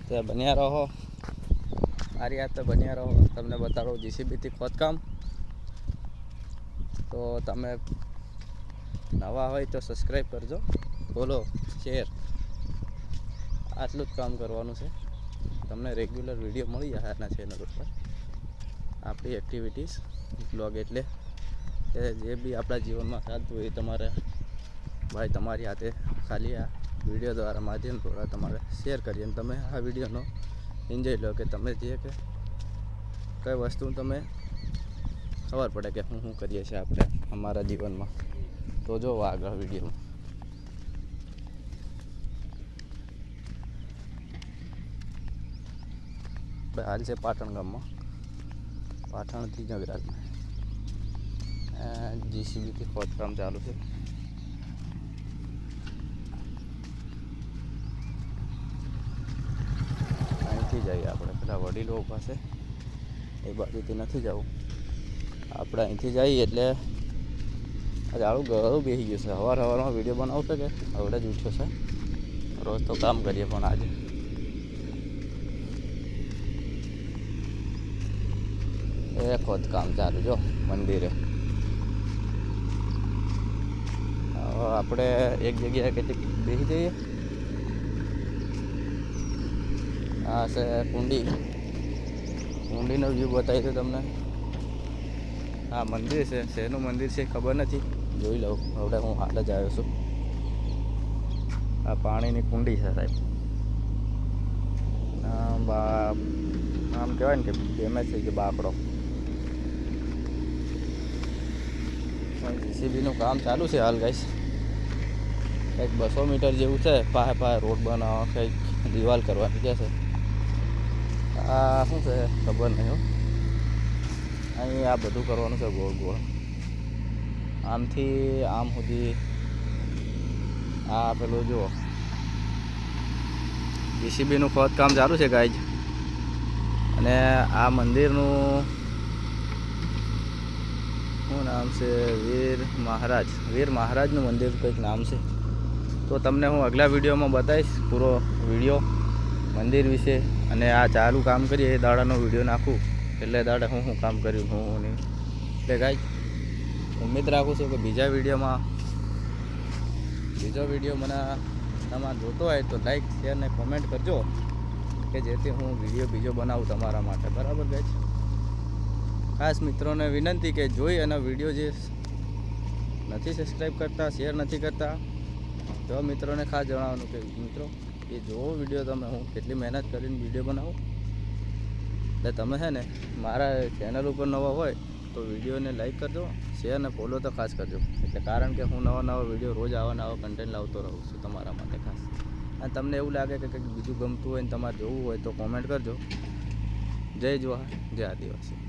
તે બન્યા રહો, મારી યાદ તો બન્યા રહો. તમને બતાવો જીસીબીથી ખોદકામ. તો તમે નવા હોય તો સબસ્ક્રાઈબ કરજો, ફોલો, શેર, આટલું જ કામ કરવાનું છે. તમને રેગ્યુલર વિડીયો મળી જાય આના ચેનલ ઉપર. આપણી એક્ટિવિટીઝ બ્લોગ એટલે કે જે બી આપણા જીવનમાં ચાલતું હોય એ તમારે ભાઈ તમારી હાથે ખાલી આ વિડીયો દ્વારા માધ્યમ દ્વારા તમારે શેર કરીએ અને તમે આ વિડીયોનો એન્જોય લો કે તમે જે કે કઈ વસ્તુ તમે ખબર પડે કે શું કરીએ છીએ આપણે અમારા જીવનમાં. તો જો આગળ વિડીયોમાં હાલ છે પાટણ ગામમાં, પાટણથી નગરાજમાં જીસીબીથી ખોદકામ ચાલુ છે. અહીંથી જઈએ આપણે, પેલા વડીલો ઊભા છે એ બાજુથી નથી જવું આપણે, અહીંથી જઈએ એટલે જાડું ગળું બેસી ગયું છે. સવારમાં વિડીયો બનાવશે કે હવે જ ઉઠ્યો છે. રોજ તો કામ કરીએ પણ આજે એ ખોદકામ ચાલુ જો મંદિરે. આપણે એક જગ્યાએ કેટલીક બેસી જઈએ. આ છે કુંડી, કુંડીનો વ્યૂ બતાવી દઉં તમને. આ મંદિર છે, શેનું મંદિર છે ખબર નથી, જોઈ લઉં. હવે હું હાલ જ આવ્યો છું. આ પાણીની કુંડી છે સાહેબ. આમ કહેવાય ને કે ફેમસ થઈ ગયો બાકડો. જીસીબીનું કામ ચાલુ છે હાલ ગાઈસ. કંઈક 200 મીટર જેવું છે. પાસે રોડ બનાવવા કંઈક દિવાલ કરવાની કે છે. આ શું છે ખબર નહીં હો. અહીં આ બધું કરવાનું છે ગોળ ગોળ, આમથી આમ સુધી. આ પેલું જુઓ જીસીબીનું ખોદકામ ચાલુ છે ગાઈજ. અને આ મંદિરનું શું નામ છે? વીર મહારાજનું મંદિર કંઈક નામ છે. તો તમને હું આગલા વિડીયોમાં બતાવીશ પૂરો વિડીયો મંદિર વિશે. અને આ ચાલુ કામ કરીએ એ દાડાનો વિડીયો નાખું એટલે દાડા હું કામ કર્યું હું નહીં. એટલે ગાઈજ ઉમ્મીદ રાખું છું કે બીજો વિડીયો મને તમારે જોતો હોય તો લાઈક શેર ને કોમેન્ટ કરજો કે જેથી હું વિડીયો બીજો બનાવું તમારા માટે. બરાબર ગાઈજ? ખાસ મિત્રોને વિનંતી કે જોઈ અને વિડીયો જે નથી સબસ્ક્રાઈબ કરતા, શેર નથી કરતા, તો મિત્રોને ખાસ જણાવવાનું કે મિત્રો એ જોવો વિડીયો તમે હું કેટલી મહેનત કરીને વિડીયો બનાવું. એટલે તમે છે ને મારા ચેનલ ઉપર નવા હોય તો વિડીયોને લાઈક કરજો, શેર ને ફોલો તો ખાસ કરજો. એટલે કારણ કે હું નવા વિડીયો રોજ આવા કન્ટેન્ટ લાવતો રહું છું તમારા માટે ખાસ. અને તમને એવું લાગે કે કંઈક બીજું ગમતું હોય ને તમારે જોવું હોય તો કોમેન્ટ કરજો. જય જવાહર, જય આદિવાસી.